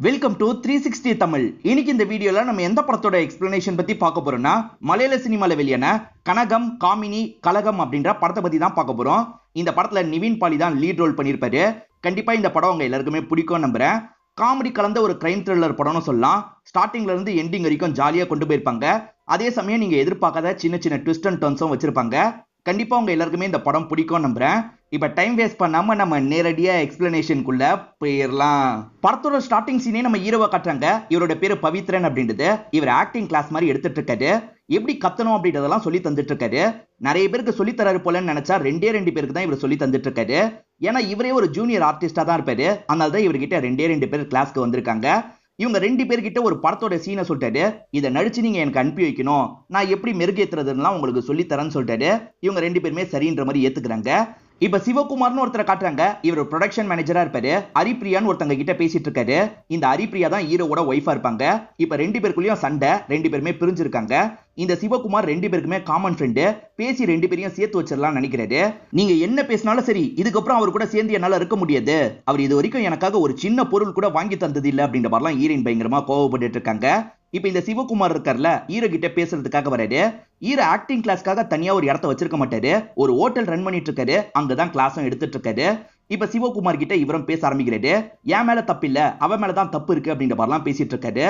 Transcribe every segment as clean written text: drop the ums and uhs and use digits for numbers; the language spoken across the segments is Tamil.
Welcome to 360 Tamil. இன்னைக்கு இந்த வீடியோல நம்ம எந்த படத்தோட எக்ஸ்பிளனேஷன் பத்தி பார்க்க போறோம்னா, மலையாள சினிமால வெளியான கனகம் காமினி கலகம் அப்படின்ற படத்தை பத்தி தான் பார்க்க போறோம். இந்த படத்துல நிவின் பாலி தான் லீட் ரோல் பண்ணியிருப்பாரு. கண்டிப்பா இந்த படம் உங்க எல்லாருக்குமே பிடிக்கும் நம்புறேன். காமெடி கலந்த ஒரு கிரைம் த்ரில்லர் படம்னு சொல்லலாம். ஸ்டார்டிங்ல இருந்து எண்டிங் வரைக்கும் ஜாலியா கொண்டு போயிருப்பாங்க. அதே சமயம் நீங்க எதிர்பார்க்காத சின்ன சின்ன ட்விஸ்ட் அண்ட் டர்ன்ஸும் வச்சிருப்பாங்க. கண்டிப்பா உங்க எல்லாருக்குமே இந்த படம் பிடிக்கும் நம்புறேன். இப்ப டைம் வேஸ்ட் பண்ணாம நம்ம நேரடியா எக்ஸ்பிளனேஷனுக்குள்ள போயிடலாம். படத்தோட ஸ்டார்டிங் சீனே நம்ம ஹீரோவை காட்டுறாங்க. இவரோட பேரு பவித்ரன் அப்படின்றது. இவர் ஆக்டிங் கிளாஸ் மாதிரி எடுத்துட்டு இருக்காரு. எப்படி கத்தணும் அப்படின்றதெல்லாம் சொல்லி தந்துட்டு இருக்காரு. நிறைய பேருக்கு சொல்லி தராரு போலன்னு நினைச்சா ரெண்டு பேருக்கு தான் இவர் சொல்லி தந்துட்டு இருக்காரு. ஏன்னா இவரே ஒரு ஜூனியர் ஆர்டிஸ்டா தான் இருப்பாரு. அதனால தான் இவர்கிட்ட ரெண்டு பேர் கிளாஸ்க்கு வந்திருக்காங்க. இவங்க ரெண்டு பேர்கிட்ட ஒரு படத்தோட சீனை சொல்லிட்டாரு. இதை நடிச்சு நீங்க எனக்கு அனுப்பி வைக்கணும், நான் எப்படி மெருகேத்துறதுலாம் உங்களுக்கு சொல்லி தரேன்னு சொல்லிட்டாரு. இவங்க ரெண்டு பேருமே சரின்ற மாதிரி ஏத்துக்கிறாங்க. இப்ப சிவகுமார்னு ஒருத்தரை காட்டுறாங்க. இவர் ப்ரொடக்ஷன் மேனேஜரா இருப்பாரு. ஹரிப்பிரியான்னு ஒருத்தங்க கிட்ட பேசிட்டு இருக்காரு. இந்த ஹரிப்பிரியா தான் ஹீரோவோட ஒய்ஃபா இருப்பாங்க. இப்ப ரெண்டு பேருக்குள்ளயும் சண்டை, ரெண்டு பேருமே பிரிஞ்சிருக்காங்க. இந்த சிவகுமார் ரெண்டு பேருக்குமே காமன் ஃப்ரெண்டு. பேசி ரெண்டு பேரையும் சேர்த்து வச்சிடலாம் நினைக்கிறாரு. நீங்க என்ன பேசினாலும் சரி, இதுக்கப்புறம் அவர் கூட சேர்ந்து என்னால இருக்க முடியாது. அவர் இது வரைக்கும் எனக்காக ஒரு சின்ன பொருள் கூட வாங்கி தந்தது இல்லை அப்படின்ற மாதிரிலாம் ஹீரோயின் பயங்கரமா கோவப்பட்டு இருக்காங்க. இப்ப இந்த சிவகுமார் இருக்கார்ல, ஹீரோ கிட்ட பேசுறதுக்காக வராரு. ஹீரோ ஆக்டிங் கிளாஸ்க்காக தனியா ஒரு இடத்த வச்சிருக்க மாட்டாரு. ஒரு ஹோட்டல் ரன் பண்ணிட்டு இருக்காரு. அங்கதான் கிளாஸும் எடுத்துட்டு இருக்காரு. இப்ப சிவகுமார் கிட்ட இவரும் பேச ஆரம்பிக்கிறாரு. என் மேல தப்பு இல்ல, அவன் மேலதான் தப்பு இருக்கு அப்படின்ற மாதிரிலாம் பேசிட்டு இருக்காரு.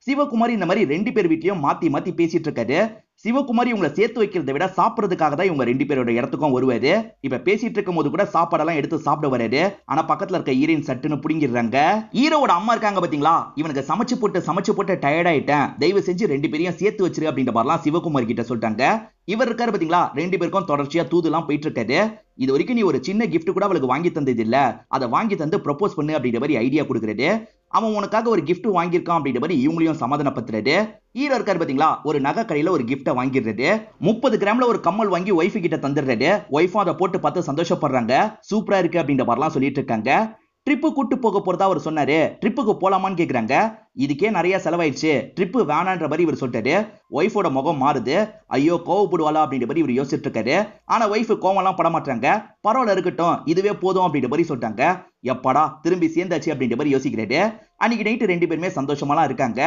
சிவகுமார் இந்த மாதிரி ரெண்டு பேர் வீட்லயும் மாத்தி மாத்தி பேசிட்டு இருக்காரு. சிவகுமார் இவங்களை சேர்த்து வைக்கிறத விட சாப்பிடறதுக்காக தான் இவங்க ரெண்டு பேரோட இடத்துக்கும் வருவாரு. இப்ப பேசிட்டு இருக்கும் போது கூட சாப்பாடெல்லாம் எடுத்து சாப்பிட வராரு. ஆனா பக்கத்துல இருக்க ஹீரோயின் சட்டுன்னு புடிங்கிடுறாங்க. ஹீரோவோட அம்மா இருக்காங்க பாத்தீங்களா, இவனுக்கு சமைச்சு போட்டு டயர்ட் ஆயிட்டேன், தயவு செஞ்சு ரெண்டு பேரையும் சேர்த்து வச்சிரு அப்படின்ற மாதிரிலாம் சிவகுமார் கிட்ட சொல்லிட்டாங்க. இவர் இருக்காரு பாத்தீங்களா, ரெண்டு பேருக்கும் தொடர்ச்சியா தூதுலாம் போயிட்டு இருக்காரு. இது வரைக்கும் நீ ஒரு சின்ன கிஃப்ட் கூட அவளுக்கு வாங்கி தந்தது இல்ல, அதை வாங்கி தந்து ப்ரொபோஸ் பண்ணு அப்படின்ற மாதிரி ஐடியா கொடுக்குறாரு. அவன் உனக்காக ஒரு கிஃப்ட் வாங்கியிருக்கான் அப்படின்ற மாதிரி இவங்களையும் சமாதானப்படுத்துறாரு. ஹீரோ இருக்காரு பாத்தீங்களா, ஒரு நகை கடையில ஒரு கிஃப்ட வாங்கிடுறாரு. 30 கிராம்ல ஒரு கம்மல் வாங்கி ஒய்ஃபு கிட்ட தந்துடுறாரு. ஒய்ஃபும் அதை போட்டு பார்த்து சந்தோஷப்படுறாங்க. சூப்பரா இருக்கு அப்படின்ற மாதிரிலாம் சொல்லிட்டு இருக்காங்க. ட்ரிப்பு கூட்டு போக போறதா அவர் சொன்னாரு. ட்ரிப்புக்கு போலாமான்னு கேக்குறாங்க. இதுக்கே நிறைய செலவாயிடுச்சு, ட்ரிப்பு வேணான்ற மாதிரி இவர் சொல்லிட்டாரு. ஒய்ஃபோட முகம் மாறுது. ஐயோ கோவப்படுவாளா அப்படின்ற மாதிரி இவர் யோசிச்சுட்டு இருக்காரு. ஆனா ஒய்ஃபு கோவம்லாம் பட மாட்டாங்க. பரவாயில்ல இருக்கட்டும், இதுவே போதும் அப்படின்ற மாதிரி சொல்லிட்டாங்க. எப்பாடா திரும்பி சேர்ந்தாச்சு அப்படின்ற மாதிரி யோசிக்கிறாரு. அன்னைக்கு நைட்டு ரெண்டு பேருமே சந்தோஷமாலாம் இருக்காங்க.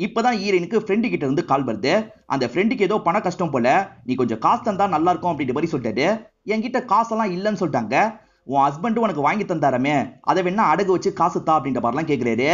இப்பதான் ஹீரோயினுக்கு ஃப்ரெண்டு கிட்ட இருந்து கால் வருது. அந்த ஃப்ரெண்டுக்கு ஏதோ பண கஷ்டம் போல, நீ கொஞ்சம் காசு தந்தா நல்லா இருக்கும் அப்படின்ற மாதிரி சொல்லிட்டாரு. என்கிட்ட காசெல்லாம் இல்லைன்னு சொல்லிட்டாங்க. உன் ஹஸ்பண்ட் உனக்கு வாங்கி தந்தாரமே, அதை வேணா அடகு வச்சு காசு தா அப்படின்ற மாதிரிலாம் கேட்கிறாரு.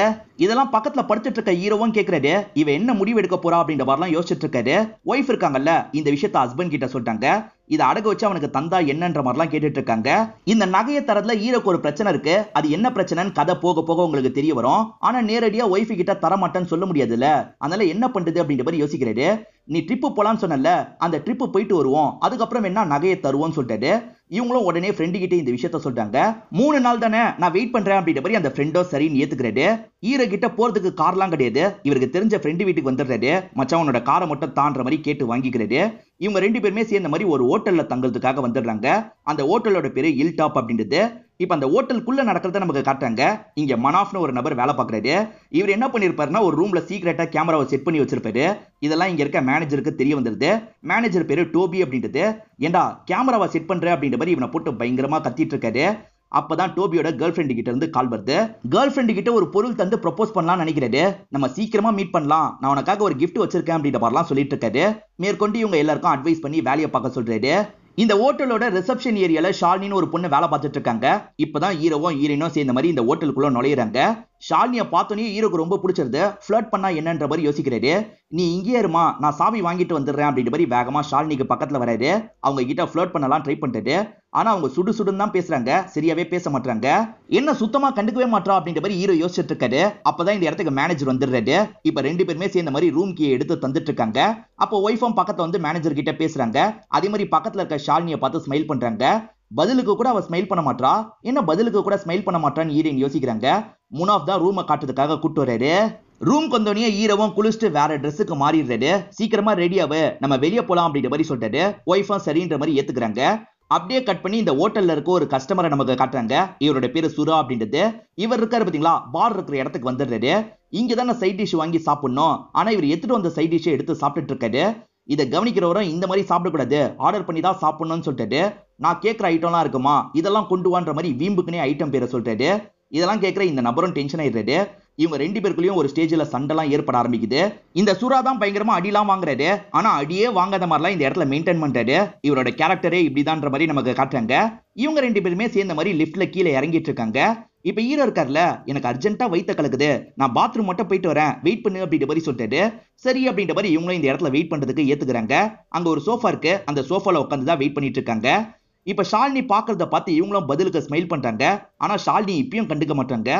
இதெல்லாம் பக்கத்துல படுத்துட்டு இருக்க ஹீரோவும் கேட்கிறாரு. இவ என்ன முடிவு எடுக்க போறா அப்படின்ற மாதிரிலாம் யோசிச்சுட்டு இருக்காரு. ஒய்ஃப் இருக்காங்கல்ல, இந்த விஷயத்த ஹஸ்பண்ட் கிட்ட சொல்லிட்டாங்க. இதை அடகு வச்சு அவனுக்கு தந்தா என்னன்ற மாதிரிலாம் கேட்டுட்டு இருக்காங்க. இந்த நகையை தரதுல ஹீரோக்கு ஒரு பிரச்சனை இருக்கு. அது என்ன பிரச்சனைன்னு கதை போக போக உங்களுக்கு தெரிய வரும். ஆனா நேரடியா ஒய்ஃபு கிட்ட தர மாட்டேன்னு சொல்ல முடியாதுல்ல, அதனால என்ன பண்றது அப்படின்ற மாதிரி யோசிக்கிறாரு. நீ ட்ரிப்பு போலான்னு சொன்னல, அந்த ட்ரிப்பு போயிட்டு வருவோம், அதுக்கப்புறம் என்ன நகையை தருவோம்னு சொல்லிட்டாரு. இவங்களும் உடனே ஃப்ரெண்டு கிட்ட இந்த விஷயத்த சொல்லிட்டாங்க. 3 நாள் தானே, நான் வெயிட் பண்றேன் அப்படின்ற மாதிரி அந்த ஃப்ரெண்டோ சரின்னு ஏத்துக்கிறாரு. ஹீரோ கிட்ட போறதுக்கு கார்லாம் கிடையாது. இவருக்கு தெரிஞ்ச ஃப்ரெண்டு வீட்டுக்கு வந்துடுறாரு. மச்சான் உன்னோட காரை மட்டும் தான்ற மாதிரி கேட்டு வாங்கிக்கிறாரு. இவங்க ரெண்டு பேருமே சேர்ந்த மாதிரி ஒரு ஹோட்டல்ல தங்குறதுக்காக வந்துடுறாங்க. அந்த ஹோட்டலோட பேரு ஹில் டாப் அப்படின்றது. இப்ப அந்த ஹோட்டலுக்குள்ள நடக்கிறத நமக்கு காட்டுறாங்க. இங்க மனாஃப்னு ஒரு நபர் வேலை பார்க்கறாரு. இவர் என்ன பண்ணிருப்பாருன்னா, ஒரு ரூம்ல சீக்கிரட்டா கேமராவை செட் பண்ணி வச்சிருப்பாரு. இதெல்லாம் இங்க இருக்க மேனேஜருக்கு தெரிய வந்துருது. மேனேஜர் பேரு டோபி அப்படின்றது. ஏண்டா கேமராவை செட் பண்ற அப்படின்ற மாதிரி இவனை போட்டு பயங்கரமா கத்திட்டு இருக்காரு. அப்பதான் டோபியோட கேர்ள் ஃப்ரெண்டு கிட்ட இருந்து கால் வருது. கேர்ள் ஃப்ரெண்டு கிட்ட ஒரு பொருள் தந்து ப்ரொபோஸ் பண்ணலாம் நினைக்கிறாரு. நம்ம சீக்கிரமா மீட் பண்ணலாம், நான் உனக்காக ஒரு கிஃப்ட் வச்சிருக்கேன் அப்படின்ற மாதிரிலாம் சொல்லிட்டு இருக்காரு. மேற்கொண்டு இவங்க எல்லாருக்கும் அட்வைஸ் பண்ணி வேலையை பார்க்க சொல்றாரு. இந்த ஹோட்டலோட ரிசப்ஷன் ஏரியால ஷாலினின்னு ஒரு பொண்ணு வேலை பார்த்துட்டு இருக்காங்க. இப்பதான் ஹீரோவும் ஹீரோயினும் சேர்ந்த மாதிரி இந்த ஹோட்டலுக்குள்ள நுழையிறாங்க. ஷாலினியை பார்த்தோன்னே ஹீரோக்கு ரொம்ப பிடிச்சிருது. ஃபிளர்ட் பண்ணா என்னன்ற மாதிரி யோசிக்கிறாரு. நீ இங்கே இருமா, நான் சாவி வாங்கிட்டு வந்துடுறேன் அப்படின்ற மாதிரி வேகமா ஷாலினிக்கு பக்கத்துல வராரு. அவங்க கிட்ட ஃபிளர்ட் பண்ணலாம் ட்ரை பண்ணிட்டு, ஆனா அவங்க சுடு சுடுன்னு தான் பேசுறாங்க, சரியாவே பேச மாட்டாங்க. என்ன சுத்தமா கண்டுக்கவே மாட்டா அப்படின்ற மாதிரி ஹீரோ யோசிச்சுட்டு இருக்காரு. அப்பதான் இந்த இடத்துக்கு மேனேஜர் வந்துடுறாரு. இப்ப ரெண்டு பேருமே சேர்ந்த மாதிரி ரூம் கீ எடுத்து தந்துட்டு இருக்காங்க. அப்போ ஒய்ஃபும் பக்கத்துல வந்து மேனேஜர் கிட்ட பேசுறாங்க. அதே மாதிரி பக்கத்துல இருக்க ஷாலினியை பார்த்து ஸ்மைல் பண்றாங்க. பதிலுக்கு கூட அவ ஸ்மைல் பண்ண மாட்டா. என்ன பதிலுக்கு கூட ஸ்மைல் பண்ண மாட்டான்னு ஹீரோயின் யோசிக்கிறாங்க. முனாஃப் தான் ரூமை காட்டுறதுக்காக கூட்டு வர்றாரு. ரூம் கொண்டோனியே ஹீரோவும் குளிச்சுட்டு வேற ட்ரெஸ்ஸுக்கு மாறிடுறாரு. சீக்கிரமா ரெடியாவு, நம்ம வெளியே போலாம் அப்படின்ற மாதிரி சொல்லிட்டாரு. ஒய்ஃபும் சரின்ற மாதிரி ஏத்துக்கிறாங்க. அப்படியே கட் பண்ணி இந்த ஹோட்டல்ல இருக்க ஒரு கஸ்டமரை நமக்கு காட்டுறாங்க. இவரோட பேரு சுரா அப்படின்றது. இவர் இருக்காரு பாத்தீங்களா, பார் இருக்கிற இடத்துக்கு வந்துடுறாரு. இங்கதான சைட் டிஷ் வாங்கி சாப்பிடணும், ஆனா இவர் எடுத்துட்டு வந்த சைட் டிஷ் எடுத்து சாப்பிட்டுட்டு இருக்காரு. இதை கவனிக்கிறவரும் இந்த மாதிரி சாப்பிடக்கூடாது, ஆர்டர் பண்ணி தான் சாப்பிடணும்னு சொல்லிட்டு, நான் கேட்கிற ஐட்டம்லாம் இருக்குமா, இதெல்லாம் கொண்டு வான்ற மாதிரி வீம்புக்குனே ஐட்டம் பேரை சொல்லிட்டாரு. இதெல்லாம் கேட்கிற இந்த நபரும் டென்ஷன் ஆயிடுறாரு. இவங்க ரெண்டு பேருக்குள்ளயும் ஒரு ஸ்டேஜ்ல சண்டைலாம் ஏற்பட ஆரம்பிக்குது. இந்த சுறா தான் பயங்கரமா அடிலாம் வாங்குறாரு. ஆனா அடியே வாங்காத மாதிரிலாம் இந்த இடத்துல மெயின்டைன் பண்றாரு. இவரோட கேரக்டரே இப்படிதான்ற மாதிரி நமக்கு காட்டுறாங்க. இவங்க ரெண்டு பேருமே சேர்ந்த மாதிரி லிஃப்ட்ல கீழே இறங்கிட்டு இருக்காங்க. இப்ப ஹீரோ இருக்கார்ல, எனக்கு அர்ஜென்ட்டா வயித்த கலக்குது, நான் பாத்ரூம் மட்டும் போயிட்டு வரேன், வெயிட் பண்ணு அப்படின்ற மாதிரி சொல்லிட்டாரு. சரி அப்படின்ற மாதிரி இவங்களும் இந்த இடத்துல வெயிட் பண்றதுக்கு ஏத்துக்கிறாங்க. அங்க ஒரு சோஃபா இருக்கு, அந்த சோஃபால உட்காந்து தான் வெயிட் பண்ணிட்டு இருக்காங்க. இப்ப ஷாலினி பாக்குறத பார்த்து இவங்களும் பதிலுக்கு ஸ்மைல் பண்றாங்க. ஆனா ஷாலினி இப்பயும் கண்டுக்க மாட்டாங்க.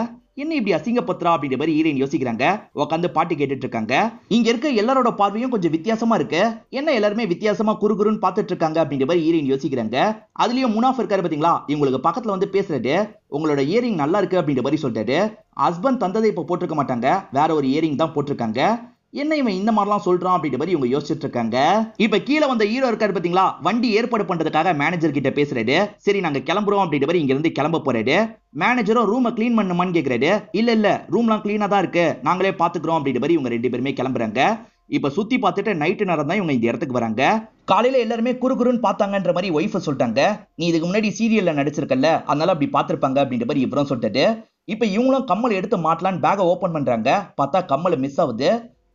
என்ன இப்படி அசிங்கப்பத்ரா அப்படின்ற மாதிரி ஹீரோயின் யோசிக்கிறாங்க. உட்காந்து பாட்டு கேட்டுட்டு இருக்காங்க. இங்க இருக்க எல்லாரோட பார்வையும் கொஞ்சம் வித்தியாசமா இருக்கு. என்ன எல்லாருமே வித்தியாசமா குறுகுறுன்னு பார்த்துட்டு இருக்காங்க அப்படின்ற மாதிரி ஹீரோயின் யோசிக்கிறாங்க. அதுலயும் முனாஃப் இருக்காரு பாத்தீங்களா, இவங்களுக்கு பக்கத்துல வந்து பேசுறாரு. உங்களோட இயரிங் நல்லா இருக்கு அப்படின்ற மாதிரி சொல்லிட்டாரு. ஹஸ்பண்ட் தந்ததை இப்ப போட்டிருக்க மாட்டாங்க, வேற ஒரு இயரிங் தான் போட்டிருக்காங்க. என்ன இவன் இந்த மாதிரிலாம் சொல்றான் அப்படின்ற மாதிரி இவங்க யோசிச்சுட்டு இருக்காங்க. இப்ப கீழே வந்த ஹீரோ இருக்காரு பாத்தீங்களா, வண்டி ஏற்பாடு பண்றதுக்காக மேனேஜர் கிட்ட பேசுறாரு. சரி நாங்க கிளம்புறோம் அப்படின்ற மாதிரி இங்க இருந்து கிளம்ப போறாரு. மேனேஜரும் ரூமை கிளீன் பண்ணுமான்னு கேக்குறாரு. இல்ல ரூம்லாம் கிளீனா தான் இருக்கு, நாங்களே பாத்துக்கிறோம் அப்படின்ற மாதிரி இவங்க ரெண்டு பேருமே கிளம்புறாங்க. இப்ப சுத்தி பார்த்துட்டு நைட்டு நேரம் தான் இவங்க இந்த இடத்துக்கு வராங்க. காலையில எல்லாருமே குறுகுறுன்னு பார்த்தாங்கன்ற மாதிரி ஒய்ஃப் சொல்லிட்டாங்க. நீ இதுக்கு முன்னாடி சீரியல்ல நடிச்சிருக்கல, அதனால அப்படி பார்த்திருப்பாங்க அப்படின்ற மாதிரி இவரும் சொல்லிட்டாரு. இப்ப இவங்களும் கம்மல் எடுத்து மாட்டலான்னு பேக ஓபன் பண்றாங்க. பார்த்தா கம்மல் மிஸ் ஆகுது.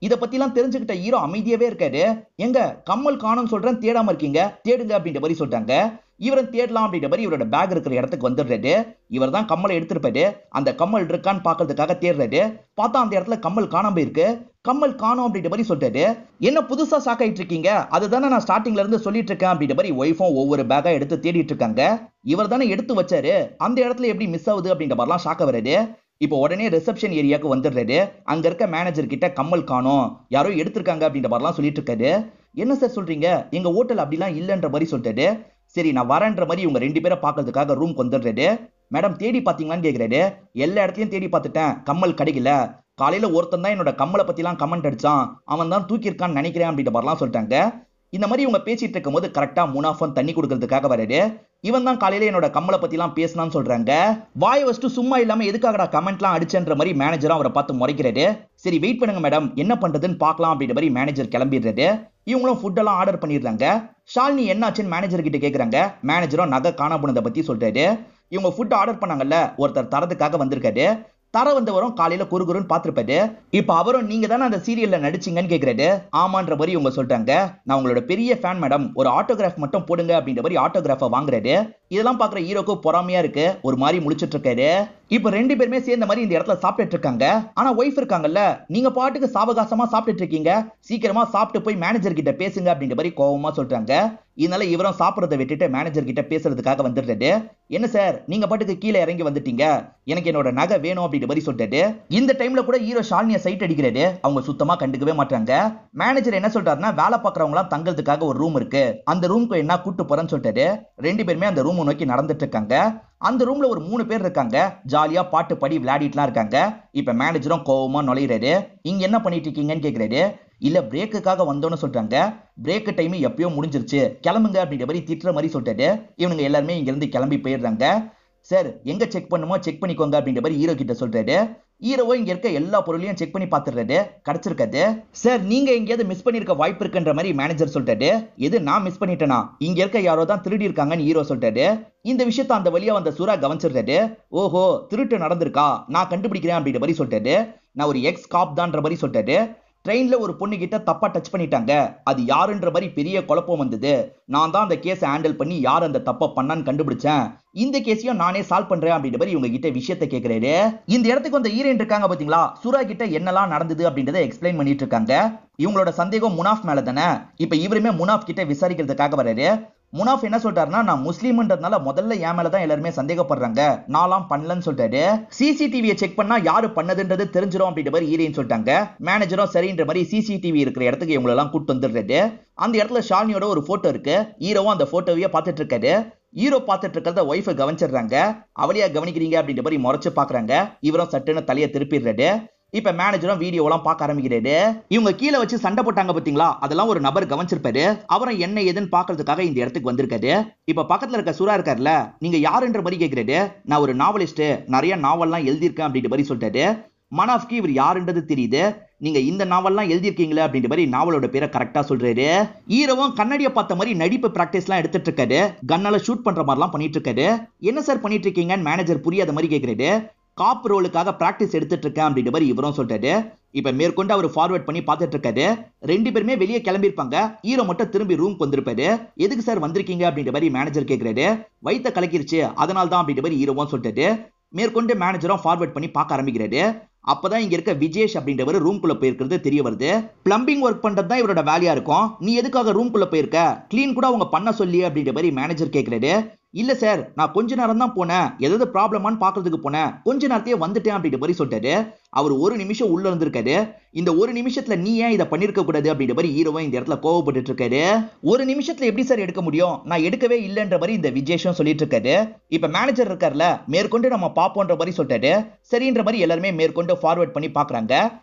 இத பத்திலாம் தெரிஞ்சுக்கிட்ட ஹீரோ அமைதியாவே இருக்காரு. எங்க கம்மல் காணோம்னு சொல்றேன், தேடாம இருக்கீங்க, தேடுங்க அப்படின்ற மாதிரி சொல்லிட்டாங்க. இவரும் தேடலாம் அப்படின்ற மாதிரி இவரோட பேக் இருக்கிற இடத்துக்கு வந்துடுறாரு. இவர் தான் கம்மலை எடுத்திருப்பாரு. அந்த கம்மல் இருக்கான்னு பாக்குறதுக்காக தேடுறாரு. பார்த்தா அந்த இடத்துல கம்மல் காணாம போயிருக்கு. கம்மல் காணோம் அப்படின்ற மாதிரி சொல்லிட்டாரு. என்ன புதுசா ஷாக் ஆயிட்டு இருக்கீங்க, அதுதானே நான் ஸ்டார்டிங்ல இருந்து சொல்லிட்டு இருக்கேன் அப்படின்ற மாதிரி ஒய்ஃபும் ஒவ்வொரு பேக்கா எடுத்து தேடிட்டு இருக்காங்க. இவர் தானே எடுத்து வச்சாரு, அந்த இடத்துல எப்படி மிஸ் ஆகுது அப்படின்ற மாதிரிலாம் ஷாக்க வருது. இப்போ உடனே ரிசப்ஷன் ஏரியாவுக்கு வந்துடுறாரு. அங்க இருக்க மேனேஜர் கிட்ட கம்மல் காணோம், யாரோ எடுத்திருக்காங்க அப்படின்ற மாதிரிலாம் சொல்லிட்டு இருக்காரு. என்ன சார் சொல்றீங்க, எங்க ஹோட்டல் அப்படிலாம் இல்லன்ற மாதிரி சொல்லிட்டாரு. சரி நான் வரேன்ற மாதிரி இவங்க ரெண்டு பேரை பாக்குறதுக்காக ரூம்க்கு வந்துடுறாரு. மேடம் தேடி பாத்தீங்களான்னு கேக்குறாரு. எல்லா இடத்துலயும் தேடி பார்த்துட்டேன், கம்மல் கிடைக்கல. காலையில ஒருத்தன் தான் என்னோட கம்மலை பத்திலாம் கமெண்ட் அடிச்சான், அவன் தான் தூக்கியிருக்கான்னு நினைக்கிறேன் அப்படின்ற மாதிரிலாம் சொல்லிட்டாங்க. இந்த மாதிரி இவங்க பேசிட்டு இருக்கும் போது கரெக்டா முனாஃபன் தண்ணி கொடுக்கறதுக்காக வராரு. இவன் தான் காலையில என்னோட கம்மலை பத்தி எல்லாம் பேசினான்னு சொல்றாங்க. வாய் வச்சுட்டு சும்மா இல்லாம எதுக்காகடா கமெண்ட்லாம் அடிச்சன்ற மாதிரி மேனேஜரும் அவரை பார்த்து முறைக்கிறாரு. சரி வெயிட் பண்ணுங்க மேடம், என்ன பண்றதுன்னு பார்க்கலாம் அப்படின்ற மாதிரி மேனேஜர் கிளம்பிடுறாரு. இவங்களும் ஃபுட் எல்லாம் ஆர்டர் பண்ணிடுறாங்க. ஷாலினி என்னாச்சுன்னு மேனேஜர் கிட்ட கேக்குறாங்க. மேனேஜரும் நகை காண போனதை பத்தி சொல்றாரு. இவங்க ஃபுட் ஆர்டர் பண்ணாங்கல்ல, ஒருத்தர் தரதுக்காக வந்திருக்காரு. தர வந்தவரும் காலையில குறுகுறுன்னு பார்த்திருப்பாரு. இப்ப அவரும் நீங்க தானே அந்த சீரியல்ல நடிச்சீங்கன்னு கேக்குறாரு. ஆமான்ற மாதிரி இவங்க சொல்றாங்க. நான் உங்களோட பெரிய ஃபேன் மேடம், ஒரு ஆட்டோகிராஃப் மட்டும் போடுங்க அப்படின்ற மாதிரி ஆட்டோகிராஃபை வாங்குறாரு. இதெல்லாம் பாக்குற ஹீரோக்கு பொறாமையா இருக்கு, ஒரு மாதிரி முழிச்சிட்டு இருக்காரு. இப்ப ரெண்டு பேருமே சேர்ந்த மாதிரி இந்த இடத்துல சாப்பிட்டுட்டு இருக்காங்க. ஆனா ஒய்ஃப் இருக்காங்கல்ல, நீங்க பாட்டுக்கு சாவகாசமா சாப்பிட்டுட்டு இருக்கீங்க, சீக்கிரமா சாப்பிட்டு போய் மேனேஜர் கிட்ட பேசுங்க அப்படின்ற மாதிரி கோவமா சொல்றாங்க. இதனால இவரும் சாப்பிடறதை விட்டுட்டு மேனேஜர் கிட்ட பேசுறதுக்காக வந்துடுறாரு. என்ன சார் நீங்க பாட்டுக்கு கீழே இறங்கி வந்துட்டீங்க, எனக்கு என்னோட நகை வேணும் அப்படின்ற மாதிரி சொல்லிட்டு இந்த டைம்ல கூட ஹீரோ ஷாலினியை சைட் அடிக்கிறாரு. அவங்க சுத்தமா கண்டுக்கவே மாட்டாங்க. மேனேஜர் என்ன சொல்றாருன்னா, வேலை பார்க்கறவங்க எல்லாம் தங்கிறதுக்காக ஒரு ரூம் இருக்கு, அந்த ரூம்க்கு என்ன கூட்டு போறேன்னு சொல்லிட்டாரு. ரெண்டு பேருமே அந்த ரூம் நோக்கி நடந்துட்டு இருக்காங்க. அந்த ரூம்ல ஒரு 3 பேர் இருக்காங்க. ஜாலியா பாட்டு பாடி விளையாடிட்டுலாம் இருக்காங்க. இப்ப மேனேஜரும் கோவமா நுழையிறாரு. இங்க என்ன பண்ணிட்டு இருக்கீங்கன்னு கேக்குறாரு. இல்ல பிரேக்குக்காக வந்தோன்னு சொல்றாங்க. பிரேக் டைம் எப்பயோ முடிஞ்சிருச்சு, கிளம்புங்க அப்படின்ற மாதிரி திட்டுற மாதிரி சொல்லிட்டாரு. இவனுங்க எல்லாருமே இங்க இருந்து கிளம்பி போயிடுறாங்க. சார் எங்க செக் பண்ணுமோ செக் பண்ணிக்கோங்க அப்படின்ற மாதிரி ஹீரோ கிட்ட சொல்றாரு. ஹீரோவோ இங்க இருக்க எல்லா பொருளையும் செக் பண்ணி பாத்துறாரு. கிடைச்சிருக்காது. சார் நீங்க எங்கேயாவது மிஸ் பண்ணிருக்க வாய்ப்பு இருக்குன்ற மாதிரி மேனேஜர் சொல்லிட்டாரு. எது நான் மிஸ் பண்ணிட்டேனா, இங்க இருக்க யாரோ தான் திருடி இருக்காங்கன்னு ஹீரோ சொல்லிட்டாரு. இந்த விஷயத்த அந்த வழியா வந்த சுறா கவனிச்சிடுறாரு. ஓஹோ திருட்டு நடந்திருக்கா, நான் கண்டுபிடிக்கிறேன் அப்படின்ற மாதிரி சொல்லிட்டாரு. நான் ஒரு எக்ஸ் காப் தான்ற மாதிரி சொல்லிட்டாரு. ட்ரெயின்ல ஒரு பொண்ணு கிட்ட தப்பா டச் பண்ணிட்டாங்க, அது யாருன்ற மாதிரி பெரிய குழப்பம் வந்தது. நான் தான் அந்த கேஸை ஹேண்டில் பண்ணி யார் அந்த தப்பை பண்ணான்னு கண்டுபிடிச்சேன். இந்த கேஸையும் நானே சால்வ் பண்றேன் அப்படின்ற மாதிரி இவங்க கிட்ட விஷயத்தை கேட்கிறாரு. இந்த இடத்துக்கு வந்து ஹீரோயின் இருக்காங்க பாத்தீங்களா, சுறா கிட்ட என்னெல்லாம் நடந்தது அப்படின்றத எக்ஸ்பிளைன் பண்ணிட்டு இருக்காங்க. இவங்களோட சந்தேகம் முனாஃப் மேல தானே. இப்ப இவருமே முனாஃப் கிட்ட விசாரிக்கிறதுக்காக வராரு. முனாஃப் என்ன சொல்றாருன்னா, நான் முஸ்லீம்ன்றதுனால முதல்ல என் மேலதான் எல்லாருமே சந்தேகப்படுறாங்க, நான்லாம் பண்ணலன்னு சொல்றாரு. சிசிடிவியை செக் பண்ணா யாரு பண்ணதுன்றது தெரிஞ்சிடும் அப்படின்ற மாதிரி ஹீரோயின் சொல்லிட்டாங்க. மேனேஜரும் சரின்ற மாதிரி சிசிடிவி இருக்கிற இடத்துக்கு இவங்க எல்லாம் கூட்டு வந்துடுறாரு. அந்த இடத்துல ஷாலினியோட ஒரு போட்டோ இருக்கு. ஹீரோவும் அந்த போட்டோவையே பார்த்துட்டு இருக்காரு. ஹீரோ பார்த்துட்டு இருக்கிறத ஒய்ஃபை கவனிச்சிடுறாங்க. அவளையா கவனிக்கிறீங்க அப்படின்ற மாதிரி முறைச்சு பாக்குறாங்க. இவரும் சட்டுன்னு தலையை திருப்பிடுறாரு. இப்ப மேனேஜரும் வீடியோலாம் பார்க்க ஆரம்பிக்கிறாரு. இவங்க கீழே வச்சு சண்டை போட்டாங்க பாத்தீங்களா, அதெல்லாம் ஒரு நபர் கவனிச்சிருப்பாரு. அவரை என்ன ஏதுன்னு பாக்குறதுக்காக இந்த இடத்துக்கு வந்திருக்காரு. இப்ப பக்கத்துல இருக்க சுறா இருக்காருல்ல, நீங்க யாருன்ற மாதிரி கேக்குறாரு. நான் ஒரு நாவலிஸ்ட், நிறைய நாவல்லாம் எழுதியிருக்கேன் அப்படின்ற மாதிரி சொல்லிட்டாரு. மனாஃப்க்கு இவர் யாருன்றது தெரியுது. நீங்க இந்த நாவல்லாம் எழுதியிருக்கீங்களா அப்படின்ற மாதிரி நாவலோட பேரை கரெக்டா சொல்றாரு. ஹீரோவும் கண்ணாடியை பார்த்த மாதிரி நடிப்பு பிராக்டிஸ் எல்லாம் எடுத்துட்டு இருக்காரு. கண்ணால ஷூட் பண்ற மாதிரிலாம் பண்ணிட்டு இருக்காரு. என்ன சார் பண்ணிட்டு இருக்கீங்கன்னு மேனேஜர் புரியாத மாதிரி கேக்குறாரு. காப் ரோலுக்காக பிராக்டிஸ் எடுத்துட்டு இருக்கேன் அப்படின்ற மாதிரி இவரும் சொல்றாரு. இப்ப மேற்கொண்டு அவர் ஃபார்வர்ட் பண்ணி பார்த்துட்டு இருக்காரு. ரெண்டு பேருமே வெளியே கிளம்பிருப்பாங்க. ஹீரோ மட்டும் திரும்பி ரூம்க்கு வந்திருப்பாரு. எதுக்கு சார் வந்திருக்கீங்க அப்படின்ற மாதிரி மேனேஜர் கேட்கிறாரு. வயித்த கலக்கிருச்சு அதனால தான் அப்படின்ற மாதிரி ஹீரோவும் சொல்லிட்டாரு. மேற்கொண்டு மேனேஜரும் ஃபார்வர்ட் பண்ணி பார்க்க ஆரம்பிக்கிறாரு. அப்பதான் இங்க இருக்க விஜேஷ் அப்படின்றவர் ரூம்குள்ள போயிருக்கிறது தெரிய வருது. பிளம்பிங் ஒர்க் பண்றது தான் இவரோட வேலையா இருக்கும். நீ எதுக்காக ரூம்குள்ள போயிருக்க? கிளீன் கூட அவங்க பண்ண சொல்லி அப்படின்ற மாதிரி மேனேஜர் கேட்கிறாரு. இல்ல சார், நான் கொஞ்ச நேரம் தான் போனேன், ஏதாவது ப்ராப்ளமான்னு பாக்குறதுக்கு போனேன், கொஞ்ச நேரத்தையே வந்துட்டேன் அப்படின்ற மாதிரி சொல்லிட்டாரு. அவர் ஒரு நிமிஷம் உள்ள இருந்திருக்காரு. இந்த ஒரு நிமிஷத்துல நீ ஏன் இதை பண்ணிருக்க கூடாது அப்படின்ற மாதிரி ஹீரோவும் இந்த இடத்துல கோவப்பட்டு இருக்காரு. ஒரு நிமிஷத்துல எப்படி சார் எடுக்க முடியும்? நான் எடுக்கவே இல்லைன்ற மாதிரி இந்த விஜேஷும் சொல்லிட்டு இருக்காரு. இப்ப மேனேஜர் இருக்கார்ல, மேற்கொண்டு நம்ம பாப்போன்ற மாதிரி சொல்லிட்டாரு. சரின்ற மாதிரி எல்லாருமே மேற்கொண்டு ஃபார்வர்ட் பண்ணி பாக்குறாங்க.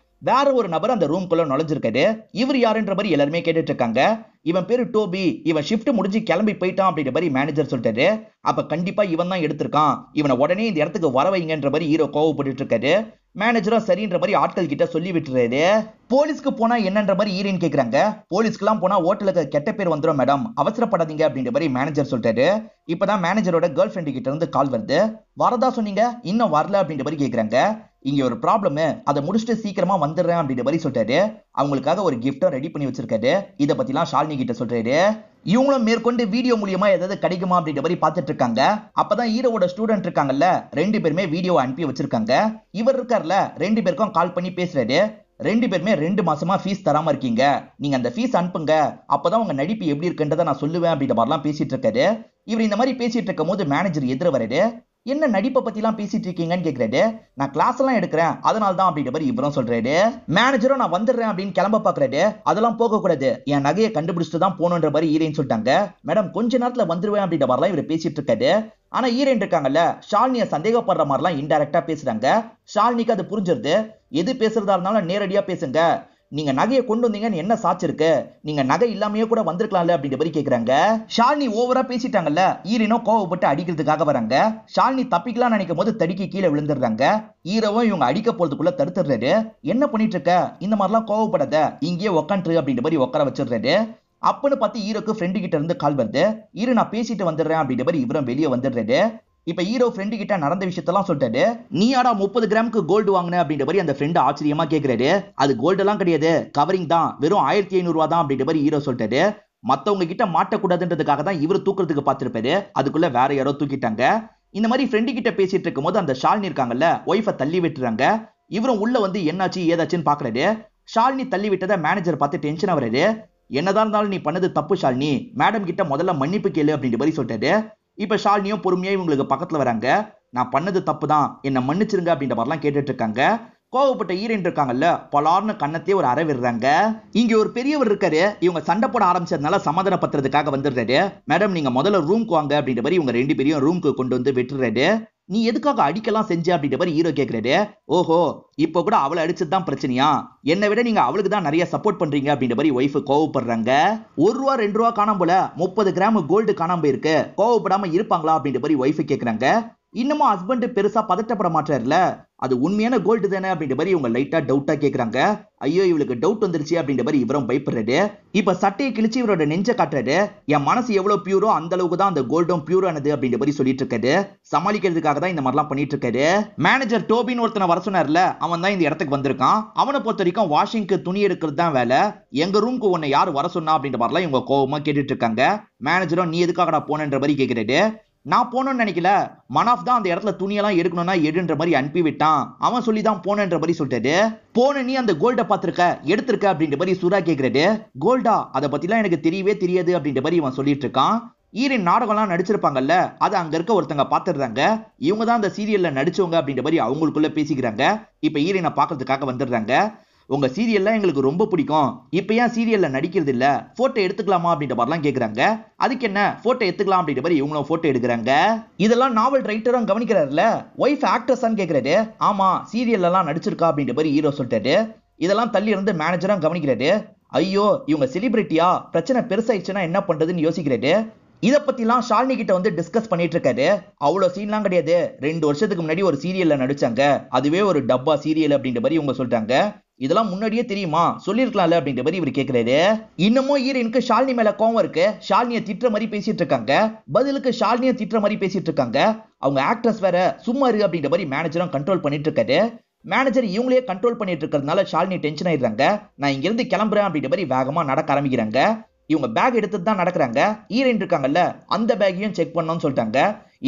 வேற ஒரு நபர் அந்த ரூம்குள்ள நுழைஞ்சிருக்காரு. இவர் யாருன்ற மாதிரி எல்லாருமே கேட்டுட்டு இருக்காங்க. இவன் பேரு டோபி, இவன் ஷிஃப்ட் முடிஞ்சு கிளம்பி போயிட்டான் அப்படின்ற மாதிரி மேனேஜர் சொல்லிட்டாரு. அப்ப கண்டிப்பா இவன் தான் எடுத்திருக்கான், இவனை உடனே இந்த இடத்துக்கு வர வைங்கன்ற மாதிரி ஹீரோ கோவப்பட்டு இருக்காரு. மேனேஜரும் சரின்ற மாதிரி ஆட்கள் கிட்ட சொல்லி விட்டுறாரு. போலீஸ்க்கு போனா என்னன்ற மாதிரி ஹீரோயின் கேக்குறாங்க. போலீஸ்க்குலாம் போனா ஹோட்டலுக்கு கெட்ட பேர் வந்துடும் மேடம், அவசரப்படாதீங்க அப்படின்ற மாதிரி மேனேஜர் சொல்லிட்டாரு. இப்பதான் மேனேஜரோட கேர்ள் ஃபிரெண்ட் கிட்ட இருந்து கால் வருது. வரதா சொன்னீங்க, இன்னும் வரல அப்படின்ற மாதிரி கேக்குறாங்க. இங்க ஒரு ப்ராப்ளம், அதை முடிச்சுட்டு சீக்கிரமா வந்துடுறேன் அப்படின்ற மாதிரி சொல்லிட்டாரு. அவங்களுக்காக ஒரு கிஃப்டும் ரெடி பண்ணி வச்சிருக்காரு. இதை பத்திலாம் ஷாலினி கிட்ட சொல்றாரு. இவங்களும் மேற்கொண்டு வீடியோ மூலியமா ஏதாவது கிடைக்குமா அப்படின்ற மாதிரி பார்த்துட்டு இருக்காங்க. அப்பதான் ஹீரோவோட ஸ்டூடெண்ட் இருக்காங்கல்ல, ரெண்டு பேருமே வீடியோ அனுப்பி வச்சிருக்காங்க. இவர் இருக்கார்ல, ரெண்டு பேருக்கும் கால் பண்ணி பேசுறாரு. ரெண்டு பேருமே 2 மாசமா ஃபீஸ் தராம இருக்கீங்க, நீங்க அந்த ஃபீஸ் அனுப்புங்க, அப்பதான் உங்க நடிப்பு எப்படி இருக்குன்றதை நான் சொல்லுவேன் அப்படின்ற மாதிரிலாம் பேசிட்டு இருக்காரு. இவர் இந்த மாதிரி பேசிட்டு இருக்கும் போது மேனேஜர் எதிர வராரு. என்ன நடிப்பை பத்தி எல்லாம் பேசிட்டு இருக்கீங்கன்னு கேக்குறாரு. நான் கிளாஸ் எல்லாம் எடுக்கிறேன் அதனால தான் அப்படின்ற மாதிரி இவரும் சொல்றாரு. மேனேஜரும் நான் வந்துடுறேன் அப்படின்னு கிளம்ப பாக்குறாரு. அதெல்லாம் போக கூடாது, என் நகையை கண்டுபிடிச்சிட்டு தான் போகணுன்ற மாதிரி ஹீரோயின் சொல்லிட்டாங்க. மேடம் கொஞ்ச நேரத்துல வந்துருவேன் அப்படின்ற மாதிரிலாம் இவர் பேசிட்டு இருக்காரு. ஆனா ஹீரோயின் இருக்காங்கல்ல, ஷாலினியை சந்தேகப்படுற மாதிரிலாம் இன்டைரக்டா பேசுறாங்க. ஷாலினிக்கு அது புரிஞ்சிருது. எது பேசுறதா இருந்தாலும் நேரடியா பேசுங்க, நீங்க நகையை கொண்டு வந்தீங்கன்னு என்ன சாட்சி இருக்கு, நீங்க நகை இல்லாமையே கூட வந்திருக்கலாம்ல அப்படின்ற மாதிரி கேக்குறாங்க. ஷாலினி ஓவரா பேசிட்டாங்கல்ல, ஹீரோனோ கோவப்பட்டு அடிக்கிறதுக்காக வராங்க. ஷாலினி தப்பிக்கலாம் நினைக்கும் போது தடுக்கி கீழே விழுந்துடுறாங்க. ஹீரோவும் இவங்க அடிக்க போறதுக்குள்ள தடுத்துடுறாரு. என்ன பண்ணிட்டு இருக்க, இந்த மாதிரிலாம் கோவப்படாத, இங்கேயே உக்காண்டு அப்படின்ற மாதிரி உட்கார வச்சிடுறாரு. அப்பன்னு பார்த்து ஹீரோக்கு ஃப்ரெண்டு கிட்ட இருந்து கால் வருது. ஹீரோ நான் பேசிட்டு வந்துடுறேன் அப்படின்ற மாதிரி இவரும் வெளியே வந்துடுறாரு. இப்ப ஹீரோ ஃப்ரெண்டு கிட்ட நடந்த விஷயத்தெல்லாம் சொல்லிட்டாரு. நீ ஆடா 30 கிராமுக்கு கோல்டு வாங்கின அப்படின்ற மாதிரி அந்த ஃப்ரெண்ட் ஆச்சரியமா கேக்குறாரு. அது கோல்டு எல்லாம் கிடையாது, கவரிங் தான், வெறும் 1500 ரூபா தான் அப்படின்ற மாதிரி ஹீரோ சொல்லிட்டாரு. மத்தவங்க கிட்ட மாட்டக்கூடாதுன்றதுக்காக தான் இவர் தூக்குறதுக்கு பார்த்திருப்பாரு. அதுக்குள்ள வேற யாரோ தூக்கிட்டாங்க. இந்த மாதிரி ஃப்ரெண்டு கிட்ட பேசிட்டு இருக்கும் போது அந்த ஷாலினி இருக்காங்கல்ல, ஒய்ஃபை தள்ளி விட்டுறாங்க. இவரும் உள்ள வந்து என்னாச்சு ஏதாச்சுன்னு பாக்குறாரு. ஷாலினி தள்ளி விட்டதை மேனேஜர் பார்த்து டென்ஷன் ஆகுறாரு. என்னதான் இருந்தாலும் நீ பண்ணது தப்பு ஷாலினி, மேடம் கிட்ட முதல்ல மன்னிப்பு கேளு அப்படின்ற மாதிரி சொல்லிட்டாரு. இப்ப ஷாலினியும் பொறுமையா இவங்களுக்கு பக்கத்துல வராங்க. நான் பண்ணது தப்பு தான், என்ன மன்னிச்சிருங்க அப்படின்ற மாதிரிலாம் கேட்டுட்டு இருக்காங்க. கோவப்பட்ட ஹீரோயின் இருக்காங்கல்ல, பலார்னு கண்ணத்தையே ஒரு அறை விடுறாங்க. இங்க ஒரு பெரியவர் இருக்காரு, இவங்க சண்டை போட ஆரம்பிச்சதுனால சமாதானப்படுத்துறதுக்காக வந்துடுறாரு. மேடம் நீங்க முதல்ல ரூம்க்கு வாங்க அப்படின்ற மாதிரி இவங்க ரெண்டு பேரையும் ரூம்க்கு கொண்டு வந்து விட்டுறாரு. நீ எதுக்காக அடிக்கலாம் செஞ்ச அப்படின்ற மாதிரி ஹீரோ கேக்குறாரு. ஓஹோ, இப்போ கூட அவளை அடிச்சது தான் பிரச்சனையா, என்னை விட நீங்க அவளுக்கு தான் நிறைய சப்போர்ட் பண்றீங்க அப்படின்ற மாதிரி ஒய்ஃப் கோவப்படுறாங்க. 1 ரூபா 2 ரூபா காணாம போல 30 கிராம் கோல்டு காணாம போயிருக்கு, கோவப்படாம இருப்பாங்களா அப்படின்ற மாதிரி ஒய்ஃப் கேக்குறாங்க. இன்னமும் ஹஸ்பண்ட் பெருசா பதட்டப்பட மாட்டாருல, அது உண்மையான கோல்டு தானே அப்படின்ற மாதிரி இவங்க லைட்டா டவுட்டா கேக்குறாங்க. ஐயோ இவளுக்கு டவுட் வந்துருச்சு அப்படின்ற மாதிரி இவரும் பயப்படுறாரு. இப்ப சட்டையை கிழிச்சு இவரோட நெஞ்ச காட்டுறாரு. என் மனசு எவ்வளவு பியூரோ அந்த அளவுக்கு தான் அந்த கோல்டும் பியூரானது அப்படின்ற மாதிரி சொல்லிட்டு இருக்காரு. சமாளிக்கிறதுக்காக தான் இந்த மாதிரிலாம் பண்ணிட்டு இருக்காரு. மேனேஜர் டோபின்னு ஒருத்தனை வர சொன்னார்ல, அவன் தான் இந்த இடத்துக்கு வந்திருக்கான். அவனை பொறுத்த வரைக்கும் வாஷிங்க்கு துணி எடுக்கிறது தான் வேலை. எங்க ரூம்க்கு உன்னை யாரு வர சொன்னா அப்படின்ற மாதிரிலாம் இவங்க கோவமா கேட்டுட்டு இருக்காங்க. மேனேஜரும் நீ எதுக்காகடா போனன்ற மாதிரி கேக்குறாரு. நான் போனோன்னு நினைக்கல, மனாஃப் தான் அந்த இடத்துல துணியெல்லாம் எடுக்கணும்னா எடுன்ற மாதிரி அனுப்பி விட்டான், அவன் சொல்லி தான் போனன்ற மாதிரி சொல்லிட்டாரு. போன நீ அந்த கோல்டை பார்த்திருக்க, எடுத்திருக்க அப்படின்ற மாதிரி சூரா கேக்குறாரு. கோல்டா, அதை பத்திலாம் எனக்கு தெரியவே தெரியாது அப்படின்ற மாதிரி இவன் சொல்லிட்டு இருக்கான். ஈரின் நாடகம்லாம் நடிச்சிருப்பாங்கல்ல, அது அங்க இருக்க ஒருத்தங்க பாத்துடுறாங்க. இவங்க தான் அந்த சீரியல்ல நடிச்சவங்க அப்படின்ற மாதிரி அவங்களுக்குள்ள பேசிக்கிறாங்க. இப்ப ஈரினை பாக்குறதுக்காக வந்துடுறாங்க. உங்க சீரியல்லாம் எங்களுக்கு ரொம்ப பிடிக்கும், இப்ப ஏன் சீரியல்ல நடிக்கிறது இல்ல, போட்டோ எடுத்துக்கலாமா அப்படின்ற மாதிரிலாம் கேக்குறாங்க. அதுக்கு என்ன, போட்டோ எடுத்துக்கலாம் அப்படின்ற மாதிரி இவங்களும் போட்டோ எடுக்கிறாங்க. இதெல்லாம் நாவல் ரைட்டரும் கவனிக்கிறாருல, ஒய்ஃப் ஆக்ட்ரஸான்னு கேக்குறாரு. ஆமா சீரியல்ல எல்லாம் நடிச்சிருக்கா அப்படின்ற மாதிரி ஹீரோ சொல்லிட்டாரு. இதெல்லாம் தள்ளி இருந்து மேனேஜரும் கவனிக்கிறாரு. ஐயோ இவங்க செலிபிரிட்டியா, பிரச்சனை பெருசாயிடுச்சுன்னா என்ன பண்றதுன்னு யோசிக்கிறாரு. இத பத்திலாம் ஷாலினி கிட்ட வந்து டிஸ்கஸ் பண்ணிட்டு இருக்காரு. அவ்வளவு சீன்லாம் கிடையாது, 2 வருஷத்துக்கு முன்னாடி ஒரு சீரியல்ல நடிச்சாங்க, அதுவே ஒரு டப்பா சீரியல் அப்படின்ற மாதிரி இவங்க சொல்றாங்க. இதெல்லாம் முன்னாடியே தெரியுமா, சொல்லிருக்கலாம்ல அப்படின்ற மாதிரி இவர் கேக்குறாரு. இன்னமும் ஹீரோயினுக்கு ஷாலினி மேல கோவம் இருக்கு. ஷாலினியை திட்டுற மாதிரி பேசிட்டு இருக்காங்க. பதிலுக்கு ஷாலினியை திட்டுற மாதிரி பேசிட்டு இருக்காங்க. அவங்க ஆக்ட்ரஸ் வேற சும்மா இரு அப்படின்ற மாதிரி மேனேஜரும் கண்ட்ரோல் பண்ணிட்டு இருக்காரு. மேனேஜர் இவங்களே கண்ட்ரோல் பண்ணிட்டு இருக்கிறதுனால ஷாலினி டென்ஷன் ஆயிடுறாங்க. நான் இங்க இருந்து கிளம்புறேன் அப்படின்ற மாதிரி வேகமா நடக்க ஆரம்பிக்கிறாங்க. இவங்க பேக் எடுத்துட்டு தான் நடக்கிறாங்க. ஹீரோயின் இருக்காங்கல்ல, அந்த பேக்கையும் செக் பண்ணணும்னு சொல்லிட்டாங்க.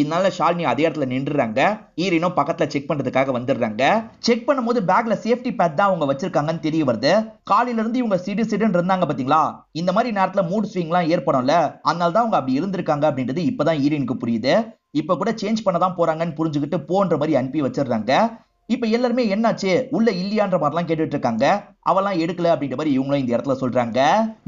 இதனால ஷாலினி அதே இடத்துல நின்றுறாங்க. ஹீரோயினும் பக்கத்துல செக் பண்றதுக்காக வந்துடுறாங்க. செக் பண்ணும்போது பேக்ல சேஃப்டி பேட் தான் அவங்க வச்சிருக்காங்கன்னு தெரிய வருது. காலையில இருந்து இவங்க சிடுன்னு இருந்தாங்க பாத்தீங்களா, இந்த மாதிரி நேரத்துல மூட் ஸ்விங்லாம் ஏற்படும்ல, அதனால தான் அவங்க அப்படி இருந்திருக்காங்க அப்படின்றது இப்பதான் ஹீரோயினுக்கு புரியுது. இப்ப கூட சேஞ்ச் பண்ணதான் போறாங்கன்னு புரிஞ்சுக்கிட்டு போன்ற மாதிரி அனுப்பி வச்சிடுறாங்க. இப்ப எல்லாருமே என்னாச்சு உள்ள இல்லையான்ற மாதிரிலாம் கேட்டுட்டு இருக்காங்க. அவெல்லாம் எடுக்கல அப்படின்ற மாதிரி இவங்களும் இந்த இடத்துல சொல்றாங்க.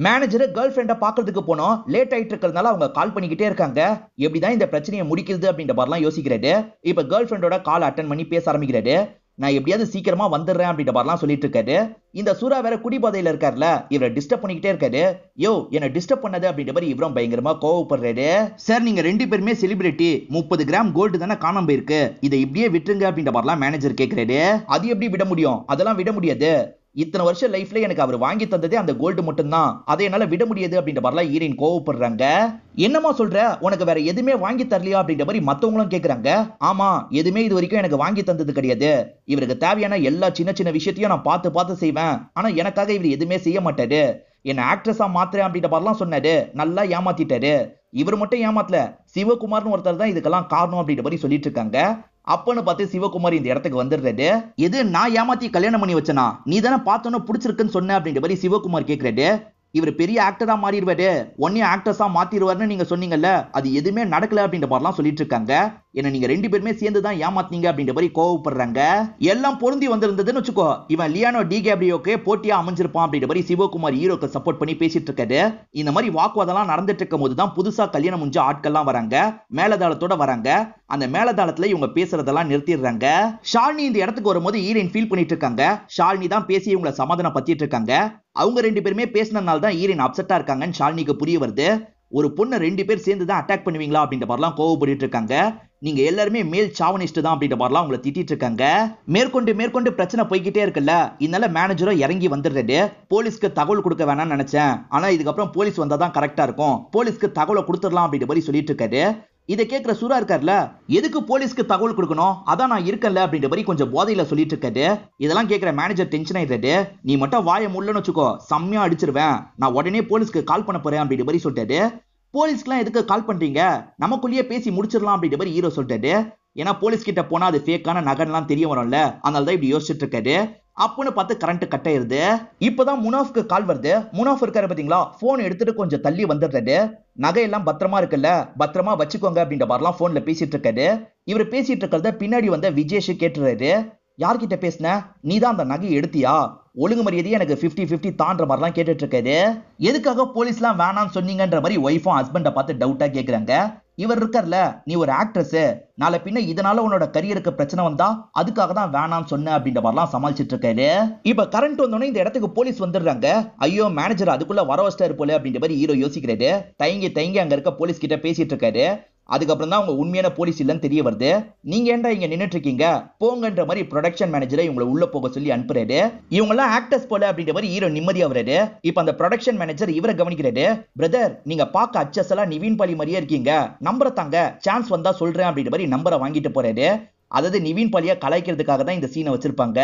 மேனேஜர் கேர்ள் ஃபிரெண்ட பாக்குறதுக்கு போனோம், லேட் ஆயிட்டு இருக்கிறதுனால அவங்க கால் பண்ணிக்கிட்டே இருக்காங்க. எப்படிதான் இந்த பிரச்சனையை முடிக்கிறது அப்படின்ற மாதிரிலாம் யோசிக்கிறாரு. இப்ப கேர்ள் ஃபிரெண்டோட கால் அட்டன் பண்ணி பேச ஆரம்பிக்கிறாரு. நான் எப்படியாவது சீக்கிரமா வந்துடுறேன் அப்படின்ற மாதிரிலாம் சொல்லிட்டு இருக்காரு. இந்த சூரா வேற குடிபோதையில இருக்காருல, இவரை டிஸ்டர்ப் பண்ணிக்கிட்டே இருக்காரு. யோ என்ன டிஸ்டர்ப் பண்ணது அப்படின்ற மாதிரி இவரும் பயங்கரமா கோவப்படுறாரு. சார் நீங்க ரெண்டு பேருமே செலிபிரிட்டி, 30 கிராம் கோல்டு தானே காணாம போயிருக்கு, இதை இப்படியே விட்டுருங்க அப்படின்ற மாதிரிலாம் மேனேஜர் கேட்கிறாரு. அது எப்படி விட முடியும், அதெல்லாம் விட முடியாது. இத்தனை வருஷம் லைஃப்ல எனக்கு அவர் வாங்கி தந்ததே அந்த கோல்டு மட்டும் தான், அதை என்னால விட முடியாது அப்படின்ற மாதிரிலாம் ஹீரோயின் கோவப்படுறாங்க. என்னமா சொல்ற, உனக்கு வேற எதுவுமே வாங்கி தரலையா அப்படின்ற மாதிரி மத்தவங்களும் கேக்குறாங்க. ஆமா, எதுவுமே இது வரைக்கும் எனக்கு வாங்கி தந்தது கிடையாது. இவருக்கு தேவையான எல்லா சின்ன சின்ன விஷயத்தையும் நான் பார்த்து பார்த்து செய்வேன். ஆனா எனக்காக இவர் எதுவுமே செய்ய மாட்டாரு. என்ன ஆக்ட்ரஸா மாத்துறேன் அப்படின்ற மாதிரிலாம் சொன்னாரு. நல்லா ஏமாத்திட்டாரு. இவர் மட்டும் ஏமாத்தல, சிவகுமார்னு ஒருத்தர் தான் இதுக்கெல்லாம் காரணம் அப்படின்ற மாதிரி சொல்லிட்டு இருக்காங்க. அப்பன்னு பார்த்து சிவகுமார் இந்த இடத்துக்கு வந்துடுறாரு. எது நான் ஏமாத்தி கல்யாணம் பண்ணி வச்சனா, நீ தானே பார்த்தோன்னு பிடிச்சிருக்குன்னு சொன்ன அப்படின்ற மாதிரி சிவகுமார் கேட்கிறாரு. இவர் பெரிய ஆக்டரா மாறிடுவாரு, ஒன்னையும் ஆக்டர்ஸா மாத்திடுவாருன்னு நீங்க சொன்னீங்கல்ல, அது எதுவுமே நடக்கல அப்படின்ற மாதிரிலாம் சொல்லிட்டு இருக்காங்க. என்ன நீங்க ரெண்டு பேருமே சேர்ந்து தான் ஏமாத்தீங்க அப்படின்ற மாதிரி கோவப்படுறாங்க. எல்லாம் பொருந்தி வந்திருந்ததுன்னு வச்சுக்கோ, இவன் லியானோ டி கேப்ரியோக்கு போட்டியா அமைஞ்சிருப்பான் அப்படின்ற மாதிரி சிவகுமார் ஹீரோக்கு சப்போர்ட் பண்ணி பேசிட்டு இருக்காரு. இந்த மாதிரி வாக்குவாதம்லாம் நடந்துட்டு இருக்கும் போது தான் புதுசா கல்யாணம் முடிஞ்ச ஆட்கள்லாம் வராங்க. மேலதாளத்தோட வராங்க. அந்த மேலதாளத்துல இவங்க பேசுறதெல்லாம் நிறுத்திடுறாங்க. ஷாலினி இந்த இடத்துக்கு வரும்போது ஹீரோயின் ஃபீல் பண்ணிட்டு இருக்காங்க. ஷாலினி தான் பேசி இவங்களை சமாதானம் பத்திட்டு இருக்காங்க. அவங்க ரெண்டு பேருமே பேசினதுனால தான் ஹீரோயின் அப்செட்டா இருக்காங்கன்னு ஷாலினிக்கு புரிய வருது. ஒரு பொண்ணை ரெண்டு பேர் சேர்ந்து தான் அட்டாக் பண்ணுவீங்களா அப்படின்ற மாதிரிலாம் கோவப்பட்டு இருக்காங்க. நீங்க எல்லாருமே மேல் சாவனிஸ்ட் தான் அப்படின்ற மாதிரிலாம் அவங்களை திட்டிட்டு இருக்காங்க. மேற்கொண்டு பிரச்சனை போய்கிட்டே இருக்குல்ல, இதனால மேனேஜரும் இறங்கி வந்துடுறாரு. போலீஸ்க்கு தகவல் கொடுக்க வேணாம்னு நினைச்சேன், ஆனா இதுக்கப்புறம் போலீஸ் வந்தாதான் கரெக்டா இருக்கும், போலீஸ்க்கு தகவலை கொடுத்துடலாம் அப்படின்ற மாதிரி சொல்லிட்டு இருக்காரு. இதை கேட்கிற சூரா இருக்கார்ல, எதுக்கு போலீஸ்க்கு தகவல் கொடுக்கணும், அதான் நான் இருக்கல அப்படின்ற மாதிரி கொஞ்சம் போதையில சொல்லிட்டு இருக்காரு. இதெல்லாம் கேட்கிற மேனேஜர் டென்ஷன் ஆயிடுறாரு. நீ மட்டும் வாயை முள்ளன்னு வச்சுக்கோ, செம்மையா அடிச்சிருவேன், நான் உடனே போலீஸ்க்கு கால் பண்ண போறேன் அப்படின்ற மாதிரி சொல்லிட்டாரு. போலீஸ்க்குலாம் எதுக்கு கால் பண்றீங்க, நமக்குள்ளேயே பேசி முடிச்சிடலாம் அப்படின்ற மாதிரி ஹீரோ சொல்லிட்டாரு. ஏன்னா போலீஸ் கிட்ட போனா அது ஃபேக்கான நகன்லாம் தெரிய வரும்ல, அதனால தான் இப்படி யோசிச்சுட்டு இருக்காரு. அப்பன்னு பார்த்து கரண்ட் கட் ஆயிருது. இப்பதான் முனாஃப்க்கு கால் வருது. முனாஃப் இருக்காரு பாத்தீங்களா, போன் எடுத்துட்டு கொஞ்சம் தள்ளி வந்துடுறாரு. நகையெல்லாம் பத்திரமா இருக்குல்ல, பத்திரமா வச்சுக்கோங்க அப்படின்ற மாதிரிலாம் போன்ல பேசிட்டு இருக்காரு. இவர் பேசிட்டு இருக்கிறத பின்னாடி வந்த விஜேஷ் கேட்டுறாரு. யார்கிட்ட பேசின, நீ தான் அந்த நகையை எடுத்தியா, ஒழுங்கு மரியாதையே எனக்கு 50-50 தான்ற மாதிரிலாம் கேட்டுட்டு இருக்காரு. எதுக்காக போலீஸ்லாம் வேணாம்னு சொன்னீங்கன்ற மாதிரி ஒய்ஃபும் ஹஸ்பண்டை பார்த்து டவுட்டா கேட்குறாங்க. இவர் இருக்கார்ல, நீ ஒரு ஆக்ட்ரஸ், நாளை பின்ன இதனால உன்னோட கரியருக்கு பிரச்சனை வந்தா அதுக்காக தான் வேணாம்னு சொன்ன அப்படின்ற மாதிரிலாம் சமாளிச்சிட்டு இருக்காரு. இப்ப கரண்ட் வந்தோடனே இந்த இடத்துக்கு போலீஸ் வந்துடுறாங்க. ஐயோ மேனேஜர் அதுக்குள்ள வர வச்சிட்டாரு போல அப்படின்ற மாதிரி ஹீரோ யோசிக்கிறாரு. தயங்கி அங்க இருக்க போலீஸ் கிட்ட பேசிட்டு இருக்காரு. அதுக்கப்புறம் தான் அவங்க உண்மையான போலீஸ் இல்லன்னு தெரிய வருது. நீங்க ஏன்டா இங்க நின்னுட்டு இருக்கீங்க, போங்கன்ற மாதிரி ப்ரொடக்ஷன் மேனேஜரை இவங்களை உள்ள போக சொல்லி அனுப்புறாரு. இவங்க எல்லாம் ஆக்டர்ஸ் போல அப்படின்ற மாதிரி ஹீரோ நிம்மதியா வராரு. இப்ப அந்த ப்ரொடக்ஷன் மேனேஜர் இவரை கவனிக்கிறாரு. பிரதர், நீங்க பாக்க அச்சஸ் எல்லாம் நிவின் பாலி மாதிரியே இருக்கீங்க, நம்பரை தாங்க, சான்ஸ் வந்தா சொல்றேன் அப்படின்ற மாதிரி நம்பரை வாங்கிட்டு போறாரு. அதாவது நிவின் பாலியா கலாய்க்கிறதுக்காக தான் இந்த சீனை வச்சிருப்பாங்க.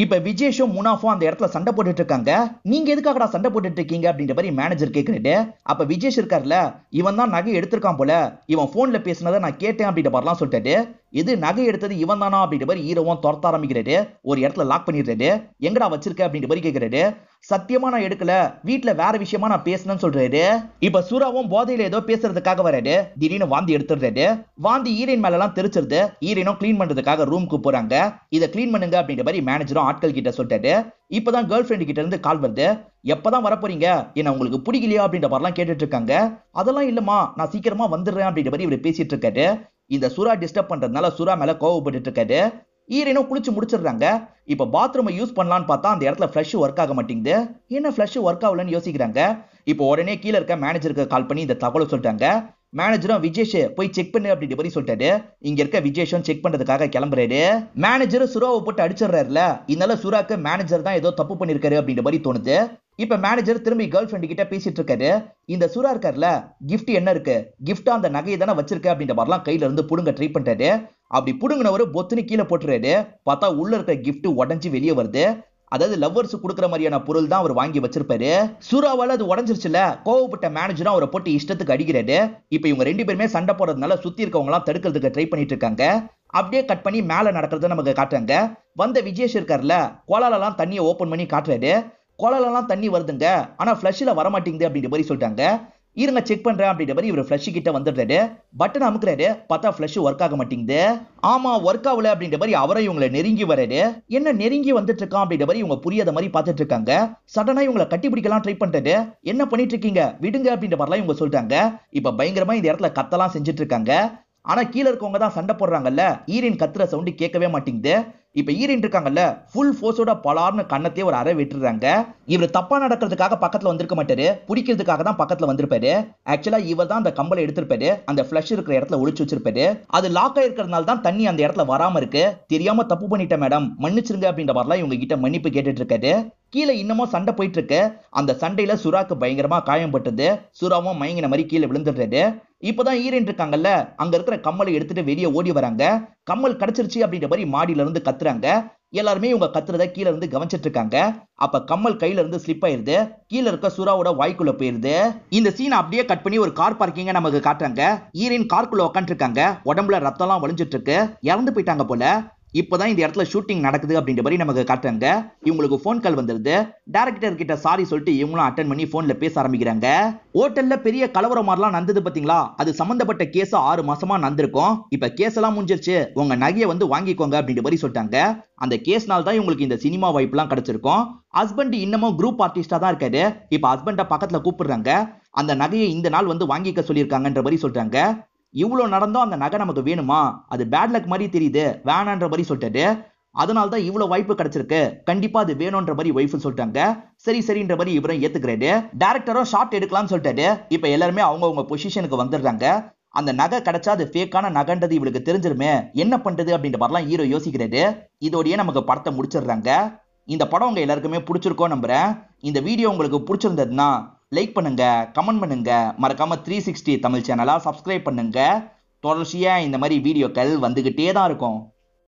இப்ப விஜேஷும் முனாஃபும் அந்த இடத்துல சண்டை போட்டுட்டு இருக்காங்க. நீங்க எதுக்காகடா சண்டை போட்டுட்டு இருக்கீங்க அப்படின்ற மாதிரி மேனேஜர் கேட்கிறாரு. அப்ப விஜேஷ் இருக்காருல, இவன் தான் நகை எடுத்திருக்கான் போல, இவன் போன்ல பேசினதை நான் கேட்டேன் அப்படின்ற மாதிரிலாம் சொல்லிட்டாரு. இது நகை எடுத்தது இவன் தானா அப்படின்ற மாதிரி ஹீரோவும் துரத்த ஆரம்பிக்கிறாரு. ஒரு இடத்துல லாக் பண்ணிடுறாரு. எங்கடா வச்சிருக்க அப்படின்ற மாதிரி கேட்கிறாரு. சத்தியமா நான் எடுக்கல, வீட்டுல வேற விஷயமா நான் பேசணும்னு சொல்றாரு. இப்ப சூராவும் போதையில ஏதோ பேசுறதுக்காக வராரு. திடீர்னு வாந்தி எடுத்துடுறாரு. வாந்தி ஹீரோயின் மேல எல்லாம் தெரிச்சிருது. ஹீரோயினும் கிளீன் பண்றதுக்காக ரூமுக்கு போறாங்க. இதை கிளீன் பண்ணுங்க அப்படின்ற மாதிரி மேனேஜரும் ஆட்கள் கிட்ட சொல்லிட்டாரு. இப்பதான் கேர்ள் ஃபிரெண்ட் கிட்ட இருந்து கால் வருது. எப்பதான் வரப்போறீங்க, என்ன உங்களுக்கு பிடிக்கலையா அப்படின்ற மாதிரிலாம் கேட்டுட்டு இருக்காங்க. அதெல்லாம் இல்லமா, நான் சீக்கிரமா வந்துடுறேன் அப்படின்ற மாதிரி இவர் பேசிட்டு இருக்காரு. இந்த சுறா டிஸ்டர்ப் பண்றதுனால சுறா மேல கோவப்பட்டு இருக்காரு. ஹீரோயினும் குளிச்சு முடிச்சிடுறாங்க. இப்ப பாத்ரூமை யூஸ் பண்ணலான்னு பார்த்தா அந்த இடத்துல ஃபிளஷ் ஒர்க் ஆக மாட்டேங்குது. என்ன ஃபிளஷ் ஒர்க் ஆகலன்னு யோசிக்கிறாங்க. இப்போ உடனே கீழே இருக்க மேனேஜருக்கு கால் பண்ணி இந்த தகவலை சொல்றாங்க. மேனேஜரும் விஜேஷ் போய் செக் பண்ணு அப்படின்ற மாதிரி சொல்லிட்டாரு. இங்க இருக்க விஜேஷும் செக் பண்றதுக்காக கிளம்புறாரு. மேனேஜர் சுராவை போட்டு அடிச்சிடறாருல, இதனால சுராக்கு மேனேஜர் தான் ஏதோ தப்பு பண்ணிருக்காரு அப்படின்ற மாதிரி தோணுது. இப்ப மேனேஜர் திரும்பி கேர்ள் ஃபிரெண்ட் கிட்ட பேசிட்டு இருக்காரு. இந்த சுரா இருக்காருல, கிஃப்ட் என்ன இருக்கு, கிஃப்டா அந்த நகையை தானே வச்சிருக்க அப்படின்ற மாதிரிலாம் கையில இருந்து புடுங்க ட்ரை பண்றாரு. அப்படி புடுங்கினவரு பொத்துன்னு கீழே போட்டுறாரு. பார்த்தா உள்ள இருக்க கிஃப்ட் உடஞ்சி வெளியே வருது. அதாவது லவ்வர்ஸ் கொடுக்குற மாதிரியான பொருள் தான் அவர் வாங்கி வச்சிருப்பாரு. சூறாவால அது உடஞ்சிருச்சுல, கோவப்பட்ட மேனேஜரும் அவரை போட்டு இஷ்டத்துக்கு அடிக்கிறாரு. இப்ப இவங்க ரெண்டு பேருமே சண்டை போடுறதுனால சுத்தி இருக்கவங்க எல்லாம் தடுக்கிறதுக்கு ட்ரை பண்ணிட்டு இருக்காங்க. அப்படியே கட் பண்ணி மேல நடக்கிறத நமக்கு காட்டுறாங்க. வந்த விஜேஷ் இருக்காருல, கோலாலெல்லாம் தண்ணியை ஓபன் பண்ணி காட்டுறாரு. கோலாலெல்லாம் தண்ணி வருதுங்க, ஆனா ஃபிளஷ்ல வர மாட்டேங்குது அப்படின்ற மாதிரி சொல்லிட்டாங்க. இருங்க செக் பண்றேன் அப்படின்ற மாதிரி இவர் ஃபிளஷ் கிட்ட வந்துடுறாரு. பட்டன் அமுக்குறாரு, பார்த்தா ஃபிளஷ் ஒர்க் ஆக மாட்டேங்குது. ஆமா ஒர்க் ஆகல அப்படின்ற மாதிரி அவரை இவங்களை நெருங்கி வராரு. என்ன நெருங்கி வந்துட்டு இருக்கான் அப்படின்ற மாதிரி இவங்க புரியாத மாதிரி பார்த்துட்டு இருக்காங்க. சடனா இவங்களை கட்டி பிடிக்கலாம் ட்ரை பண்றாரு. என்ன பண்ணிட்டு இருக்கீங்க, விடுங்க அப்படின்ற மாதிரிலாம் இவங்க சொல்றாங்க. இப்ப பயங்கரமா இந்த இடத்துல கத்தலாம் செஞ்சுட்டு இருக்காங்க. ஆனா கீழே இருக்கவங்க தான் சண்டை போடுறாங்கல்ல, ஈரின் கத்துற சவுண்டு கேட்கவே மாட்டேங்குது. இப்ப ஈரின் இருக்காங்கல்ல, ஃபுல் ஃபோர்ஸோட பலார்னு கண்ணத்தையே ஒரு அரை விட்டுறாங்க. இவர் தப்பா நடக்கிறதுக்காக பக்கத்துல வந்திருக்க மாட்டாரு, பிடிக்கிறதுக்காக தான் பக்கத்துல வந்திருப்பாரு. ஆக்சுவலா இவர் தான் அந்த கம்பளை எடுத்திருப்பாரு, அந்த ஃபிளஷ் இருக்கிற இடத்துல ஒளிச்சு வச்சிருப்பாரு. அது லாக் ஆயிருக்கிறதுனால தான் தண்ணி அந்த இடத்துல வராம இருக்கு. தெரியாம தப்பு பண்ணிட்டேன் மேடம், மன்னிச்சிருங்க அப்படின்ற மாதிரிலாம் இவங்க கிட்ட மன்னிப்பு கேட்டுட்டு இருக்காரு. கீழே இன்னமும் சண்டை போயிட்டு இருக்கு. அந்த சண்டையில சுறாக்கு பயங்கரமா காயம் பட்டது. சுறாவும் மயங்கின மாதிரி கீழே விழுந்துடுறாரு. இப்பதான் ஈரன் இருக்காங்கல்ல, அங்க இருக்கிற கம்மலை எடுத்துட்டு வெளியே ஓடி வராங்க. கம்மல் கிடைச்சிருச்சு அப்படின்ற மாதிரி மாடியில இருந்து கத்துறாங்க. எல்லாருமே இவங்க கத்துறத கீழே இருந்து கவனிச்சிட்டு இருக்காங்க. அப்ப கம்மல் கையில இருந்து ஸ்லிப் ஆயிருது, கீழே இருக்க சுறாவோட வாய்க்குள்ள போயிருது. இந்த சீனை அப்படியே கட் பண்ணி ஒரு கார் பார்க்கிங்க நமக்கு காட்டுறாங்க. ஈரின் கார்க்குள்ள உட்காந்து இருக்காங்க, உடம்புல ரத்தம் எல்லாம் வலிஞ்சிட்டு இருக்கு, இறந்து போயிட்டாங்க போல. இப்பதான் இந்த இடத்துல ஷூட்டிங் நடக்குது அப்படின்ற மாதிரி நமக்கு காட்டுறாங்க. இவங்களுக்கு போன் கால் வந்துருது. டைரக்டர் கிட்ட சாரி சொல்லிட்டு இவங்களும் அட்டன் பண்ணி போன்ல பேச ஆரம்பிக்கிறாங்க. ஹோட்டல்ல பெரிய கலவரம் மாதிரிலாம் நடந்தது பாத்தீங்களா, அது சம்பந்தப்பட்ட கேஸ் 6 மாசமா நடந்திருக்கும். இப்ப கேஸ் எல்லாம் முடிஞ்சிருச்சு, உங்க நகையை வந்து வாங்கிக்கோங்க அப்படின்ற மாதிரி சொல்லிட்டாங்க. அந்த கேஸ்னால தான் இவங்களுக்கு இந்த சினிமா வாய்ப்பு எல்லாம் கிடைச்சிருக்கும். ஹஸ்பண்ட் இன்னமும் குரூப் ஆர்டிஸ்டா தான் இருக்காரு. இப்ப ஹஸ்பண்ட பக்கத்துல கூப்பிடுறாங்க. அந்த நகையை இந்த நாள் வந்து வாங்கிக்க சொல்லியிருக்காங்கன்ற மாதிரி சொல்றாங்க. இவ்வளவு நடந்தோம் அந்த நகை நமக்கு வேணுமா, அது பேட் லக் மாதிரி தெரியுது, வேணான்ற மாதிரி சொல்லிட்டாரு. அதனால தான் இவ்வளவு வாய்ப்பு கிடைச்சிருக்கு, கண்டிப்பா அது வேணும்ன்ற மாதிரி வைஃப் சொல்லிட்டாங்க. சரி சரின்ற மாதிரி இவரும் ஏத்துக்கிறாரு. டைரக்டரும் ஷார்ட் எடுக்கலாம்னு சொல்லிட்டாரு. இப்ப எல்லாருமே அவங்க பொசிஷனுக்கு வந்துடுறாங்க. அந்த நகை கிடைச்சா அது ஃபேக்கான நகைன்றது இவளுக்கு தெரிஞ்சிருமே, என்ன பண்றது அப்படின்ற மாதிரிலாம் ஹீரோ யோசிக்கிறாரு. இதோடய நமக்கு படத்தை முடிச்சிடுறாங்க. இந்த படம் உங்க எல்லாருக்குமே பிடிச்சிருக்கோம் நம்புறேன். இந்த வீடியோ உங்களுக்கு பிடிச்சிருந்ததுன்னா லைக் பண்ணுங்க, கமெண்ட் பண்ணுங்க, மறக்காம 360 தமிழ் சேனலா சப்ஸ்கிரைப் பண்ணுங்க. தொடர்ச்சியா இந்த மாதிரி வீடியோக்கள் வந்துகிட்டே தான் இருக்கும்.